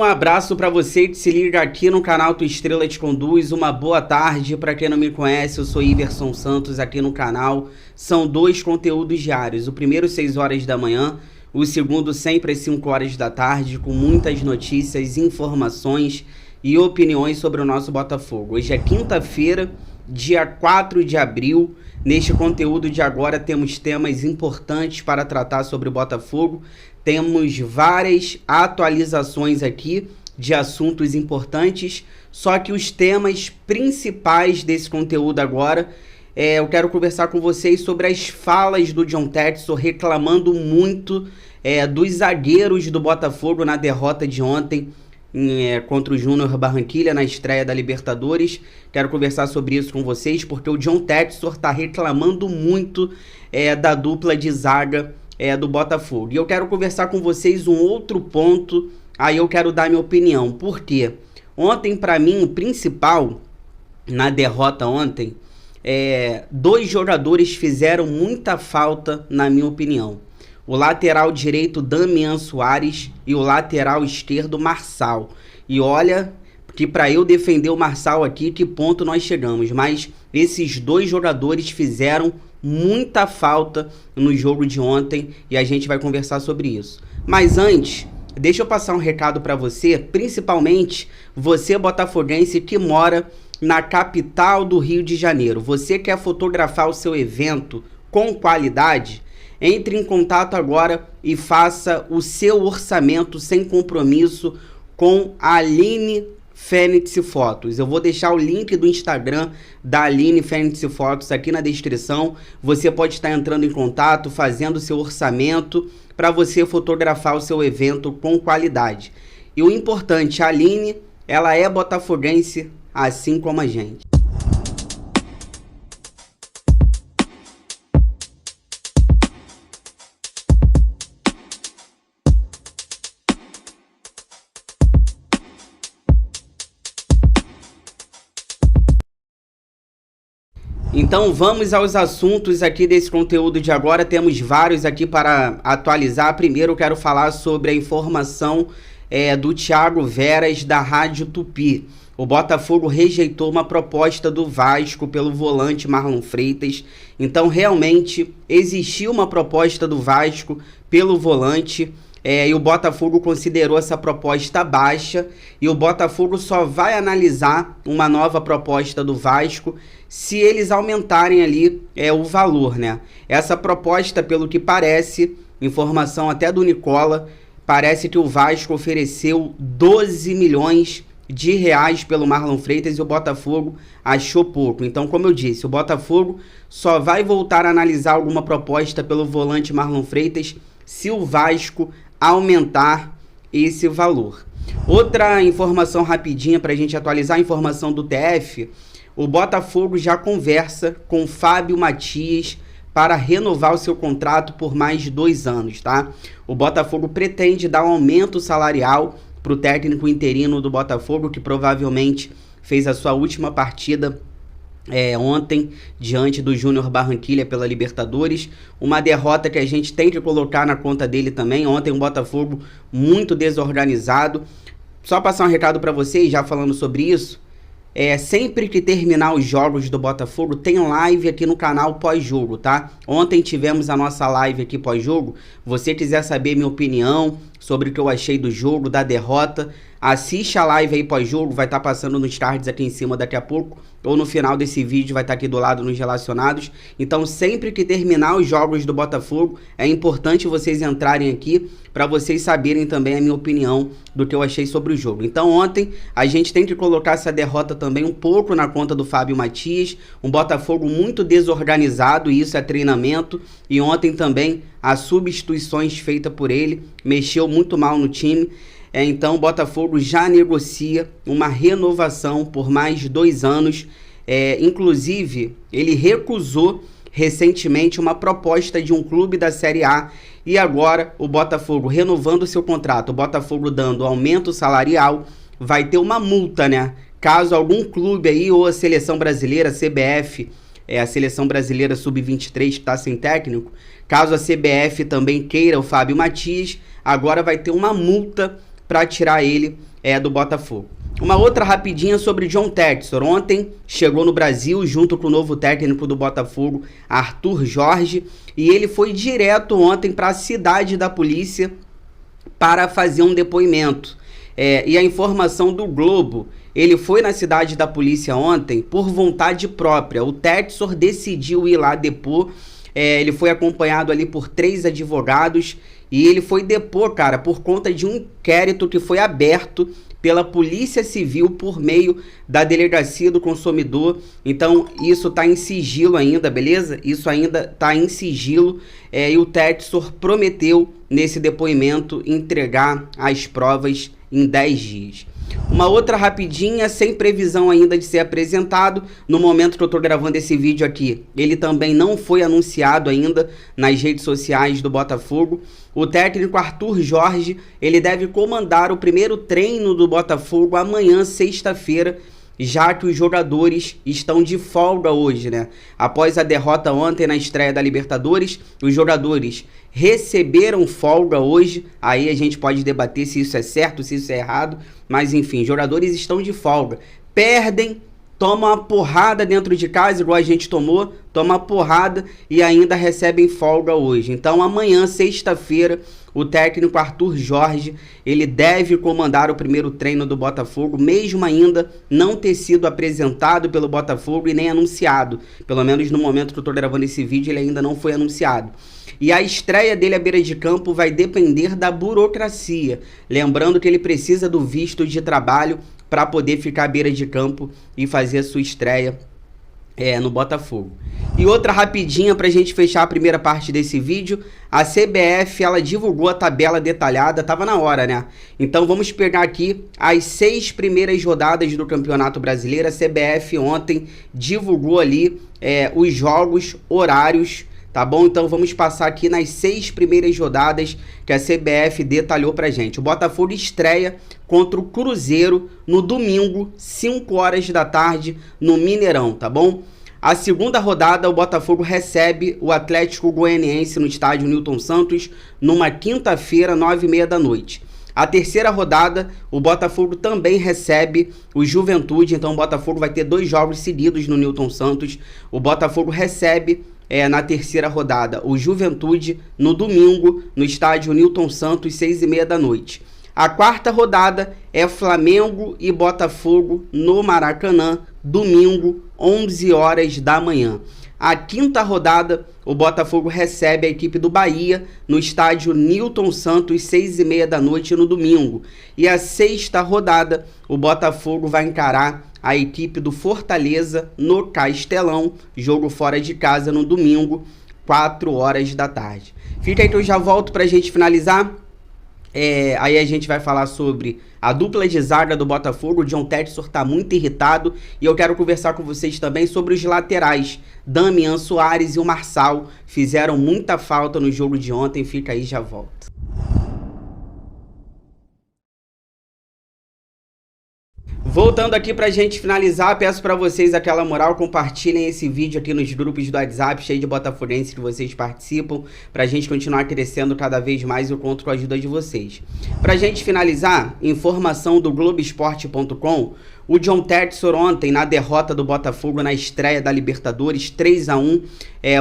Um abraço para você que se liga aqui no canal Tua Estrela Te Conduz. Uma boa tarde para quem não me conhece, eu sou Iverson Santos aqui no canal. São 2 conteúdos diários, o primeiro 6 horas da manhã, o segundo sempre às 5 horas da tarde, com muitas notícias, informações e opiniões sobre o nosso Botafogo. Hoje é quinta-feira, dia 4 de abril. Neste conteúdo de agora temos temas importantes para tratar sobre o Botafogo. Temos várias atualizações aqui de assuntos importantes, só que os temas principais desse conteúdo agora, eu quero conversar com vocês sobre as falas do John Textor reclamando muito dos zagueiros do Botafogo na derrota de ontem contra o Júnior Barranquilla na estreia da Libertadores. Quero conversar sobre isso com vocês, porque o John Textor está reclamando muito da dupla de zaga do Botafogo. E eu quero conversar com vocês um outro ponto, aí eu quero dar minha opinião. Por quê? Ontem, para mim, o principal na derrota ontem, 2 jogadores fizeram muita falta, na minha opinião. O lateral direito, Damian Soares, e o lateral esquerdo, Marçal. E olha que para eu defender o Marçal aqui, que ponto nós chegamos. Mas esses 2 jogadores fizeram muita falta no jogo de ontem e a gente vai conversar sobre isso. Mas antes, deixa eu passar um recado para você, principalmente você botafoguense que mora na capital do Rio de Janeiro. Você quer fotografar o seu evento com qualidade? Entre em contato agora e faça o seu orçamento sem compromisso com a Aline Fênix Fotos. Eu vou deixar o link do Instagram da Aline Fênix Fotos aqui na descrição. Você pode estar entrando em contato, fazendo o seu orçamento para você fotografar o seu evento com qualidade. E o importante, a Aline, ela é botafoguense assim como a gente. Então vamos aos assuntos aqui desse conteúdo de agora. Temos vários aqui para atualizar. Primeiro eu quero falar sobre a informação do Thiago Veras da Rádio Tupi. O Botafogo rejeitou uma proposta do Vasco pelo volante Marlon Freitas. Então realmente existiu uma proposta do Vasco pelo volante. E o Botafogo considerou essa proposta baixa e o Botafogo só vai analisar uma nova proposta do Vasco se eles aumentarem ali o valor, né? Essa proposta, pelo que parece, informação até do Nicola, parece que o Vasco ofereceu 12 milhões de reais pelo Marlon Freitas e o Botafogo achou pouco. Então, como eu disse, o Botafogo só vai voltar a analisar alguma proposta pelo volante Marlon Freitas se o Vasco aumentar esse valor. Outra informação rapidinha para a gente atualizar, a informação do TF, o Botafogo já conversa com Fábio Matias para renovar o seu contrato por mais de 2 anos, tá? O Botafogo pretende dar um aumento salarial para o técnico interino do Botafogo, que provavelmente fez a sua última partida ontem, diante do Júnior Barranquilla pela Libertadores, uma derrota que a gente tem que colocar na conta dele também. Ontem um Botafogo muito desorganizado. Só passar um recado para vocês, já falando sobre isso, sempre que terminar os jogos do Botafogo, tem live aqui no canal pós-jogo, tá? Ontem tivemos a nossa live aqui pós-jogo. Você quiser saber minha opinião sobre o que eu achei do jogo, da derrota, assiste a live aí pós-jogo, vai estar passando nos cards aqui em cima daqui a pouco, ou no final desse vídeo vai estar aqui do lado nos relacionados. Então sempre que terminar os jogos do Botafogo, é importante vocês entrarem aqui para vocês saberem também a minha opinião do que eu achei sobre o jogo. Então ontem a gente tem que colocar essa derrota também um pouco na conta do Fábio Matias, um Botafogo muito desorganizado, e isso é treinamento, e ontem também as substituições feitas por ele mexeu muito mal no time. Então o Botafogo já negocia uma renovação por mais de 2 anos. Inclusive, ele recusou recentemente uma proposta de um clube da Série A. E agora o Botafogo renovando seu contrato, o Botafogo dando aumento salarial, vai ter uma multa, né? Caso algum clube aí, ou a Seleção Brasileira, a CBF, a Seleção Brasileira Sub-23 que está sem técnico, caso a CBF também queira o Fábio Matias, agora vai ter uma multa para tirar ele do Botafogo. Uma outra rapidinha sobre John Textor. Ontem chegou no Brasil junto com o novo técnico do Botafogo, Arthur Jorge, e ele foi direto ontem para a cidade da polícia para fazer um depoimento. E a informação do Globo, ele foi na cidade da polícia ontem por vontade própria. O Textor decidiu ir lá depor. Ele foi acompanhado ali por 3 advogados e ele foi depor, cara, por conta de um inquérito que foi aberto pela Polícia Civil por meio da Delegacia do Consumidor. Então isso tá em sigilo ainda, beleza? Isso ainda tá em sigilo, e o Textor prometeu nesse depoimento entregar as provas em 10 dias. Uma outra rapidinha, sem previsão ainda de ser apresentado, no momento que eu tô gravando esse vídeo aqui, ele também não foi anunciado ainda nas redes sociais do Botafogo. O técnico Arthur Jorge, ele deve comandar o primeiro treino do Botafogo amanhã, sexta-feira, já que os jogadores estão de folga hoje, né? Após a derrota ontem na estreia da Libertadores, os jogadores receberam folga hoje. Aí a gente pode debater se isso é certo, se isso é errado, mas enfim, jogadores estão de folga. Perdem, tomam uma porrada dentro de casa, igual a gente tomou, toma uma porrada e ainda recebem folga hoje. Então amanhã, sexta-feira, o técnico Arthur Jorge, ele deve comandar o primeiro treino do Botafogo, mesmo ainda não ter sido apresentado pelo Botafogo e nem anunciado. Pelo menos no momento que eu estou gravando esse vídeo, ele ainda não foi anunciado. E a estreia dele à beira de campo vai depender da burocracia. Lembrando que ele precisa do visto de trabalho para poder ficar à beira de campo e fazer a sua estreia no Botafogo. E outra rapidinha para a gente fechar a primeira parte desse vídeo, a CBF ela divulgou a tabela detalhada, tava na hora, né? Então vamos pegar aqui as 6 primeiras rodadas do Campeonato Brasileiro. A CBF ontem divulgou ali os jogos, horários, tá bom? Então vamos passar aqui nas 6 primeiras rodadas que a CBF detalhou pra gente. O Botafogo estreia contra o Cruzeiro no domingo, 5 horas da tarde, no Mineirão, tá bom? A segunda rodada, o Botafogo recebe o Atlético Goianiense no estádio Newton Santos, numa quinta-feira, 9h30 da noite. A terceira rodada, o Botafogo também recebe o Juventude, então o Botafogo vai ter 2 jogos seguidos no Newton Santos. O Botafogo recebe na terceira rodada o Juventude no domingo, no estádio Newton Santos, 6h30 da noite. A quarta rodada é Flamengo e Botafogo no Maracanã, domingo, 11 horas da manhã. A quinta rodada, o Botafogo recebe a equipe do Bahia no estádio Newton Santos, 6h30 da noite no domingo. E a sexta rodada, o Botafogo vai encarar a equipe do Fortaleza no Castelão, jogo fora de casa no domingo, 4 horas da tarde. Fica aí que eu já volto pra gente finalizar. Aí a gente vai falar sobre a dupla de zaga do Botafogo. O John Textor tá muito irritado e eu quero conversar com vocês também sobre os laterais. Damian Soares e o Marçal fizeram muita falta no jogo de ontem. Fica aí, já volto. Voltando aqui pra gente finalizar, peço pra vocês aquela moral, compartilhem esse vídeo aqui nos grupos do WhatsApp, cheio de botafoguenses que vocês participam, pra gente continuar crescendo cada vez mais e eu conto com a ajuda de vocês. Pra gente finalizar, informação do Globoesporte.com, o John Textor ontem, na derrota do Botafogo na estreia da Libertadores, 3-1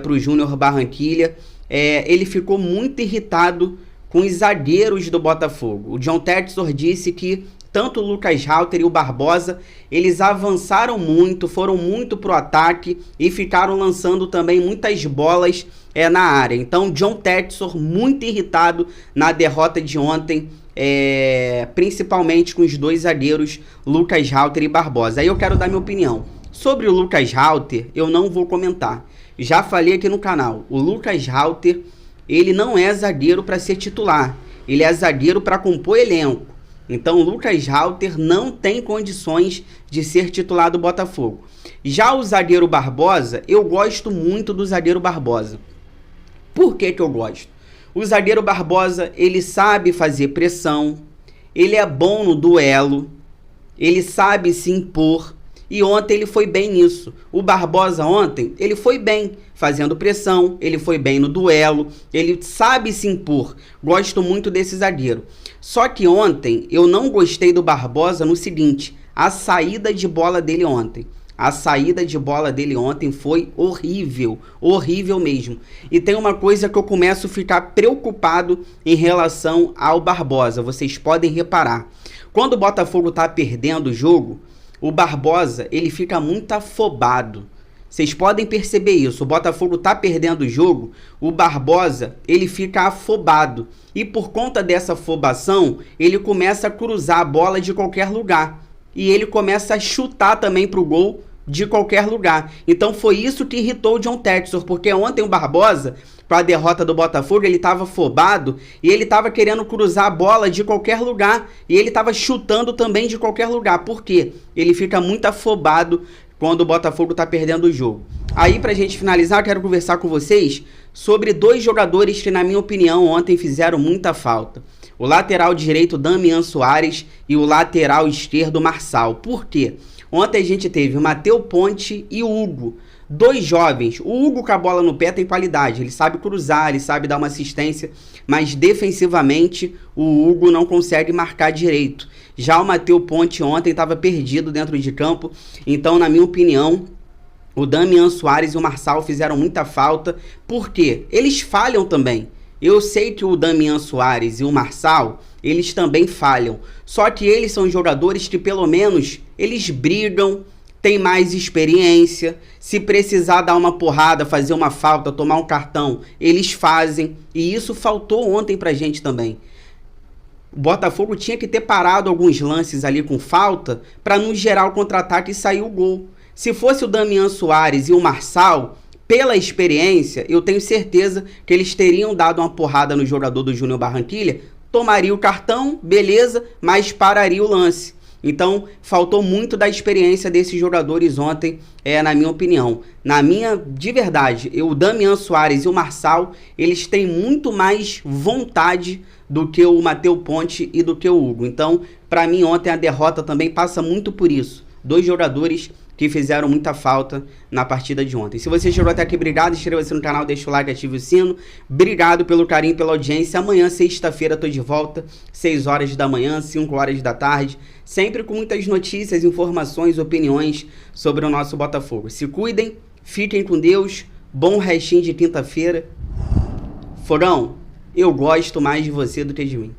pro Júnior Barranquilla, ele ficou muito irritado com os zagueiros do Botafogo. O John Textor disse que tanto o Lucas Halter e o Barbosa, eles avançaram muito, foram muito pro ataque e ficaram lançando também muitas bolas na área. Então, John Textor muito irritado na derrota de ontem, principalmente com os 2 zagueiros, Lucas Halter e Barbosa. Aí eu quero dar minha opinião. Sobre o Lucas Halter, eu não vou comentar. Já falei aqui no canal, o Lucas Halter, ele não é zagueiro para ser titular, ele é zagueiro para compor elenco. Então, o Lucas Halter não tem condições de ser titular do Botafogo. Já o zagueiro Barbosa, eu gosto muito do zagueiro Barbosa. Por que que eu gosto? O zagueiro Barbosa, ele sabe fazer pressão, ele é bom no duelo, ele sabe se impor E ontem ele foi bem nisso. O Barbosa ontem, ele foi bem, fazendo pressão, ele foi bem no duelo, ele sabe se impor. Gosto muito desse zagueiro. Só que ontem eu não gostei do Barbosa no seguinte, a saída de bola dele ontem. A saída de bola dele ontem foi horrível, horrível mesmo. E tem uma coisa que eu começo a ficar preocupado em relação ao Barbosa, vocês podem reparar. Quando o Botafogo tá perdendo o jogo, o Barbosa, ele fica muito afobado. Vocês podem perceber isso, o Botafogo tá perdendo o jogo, o Barbosa, ele fica afobado. E por conta dessa afobação, ele começa a cruzar a bola de qualquer lugar. E ele começa a chutar também pro gol de qualquer lugar. Então foi isso que irritou o John Textor, porque ontem o Barbosa, com a derrota do Botafogo, ele estava afobado e ele estava querendo cruzar a bola de qualquer lugar. E ele estava chutando também de qualquer lugar. Por quê? Ele fica muito afobado quando o Botafogo está perdendo o jogo. Aí, pra gente finalizar, eu quero conversar com vocês sobre dois jogadores que, na minha opinião, ontem fizeram muita falta. O lateral direito, Damian Soares, e o lateral esquerdo, Marçal. Por quê? Ontem a gente teve o Matheus Ponte e o Hugo. Dois jovens. O Hugo com a bola no pé tem qualidade. Ele sabe cruzar, ele sabe dar uma assistência. Mas defensivamente o Hugo não consegue marcar direito. Já o Matheus Ponte ontem estava perdido dentro de campo. Então, na minha opinião, o Damian Soares e o Marçal fizeram muita falta. Por quê? Eles falham também. Eu sei que o Damian Soares e o Marçal, eles também falham. Só que eles são jogadores que pelo menos eles brigam, têm mais experiência. Se precisar dar uma porrada, fazer uma falta, tomar um cartão, eles fazem. E isso faltou ontem pra gente também. O Botafogo tinha que ter parado alguns lances ali com falta para não gerar o contra-ataque e sair o gol. Se fosse o Damian Soares e o Marçal, pela experiência, eu tenho certeza que eles teriam dado uma porrada no jogador do Júnior Barranquilla, tomaria o cartão, beleza, mas pararia o lance. Então, faltou muito da experiência desses jogadores ontem, na minha opinião. De verdade, o Damian Soares e o Marçal, eles têm muito mais vontade do que o Matheus Ponte e do que o Hugo. Então, para mim, ontem a derrota também passa muito por isso. Dois jogadores que fizeram muita falta na partida de ontem. Se você chegou até aqui, obrigado, inscreva-se no canal, deixa o like, ative o sino. Obrigado pelo carinho, pela audiência. Amanhã, sexta-feira, tô de volta, 6 horas da manhã, 5 horas da tarde, sempre com muitas notícias, informações, opiniões sobre o nosso Botafogo. Se cuidem, fiquem com Deus, bom restinho de quinta-feira. Fogão, eu gosto mais de você do que de mim.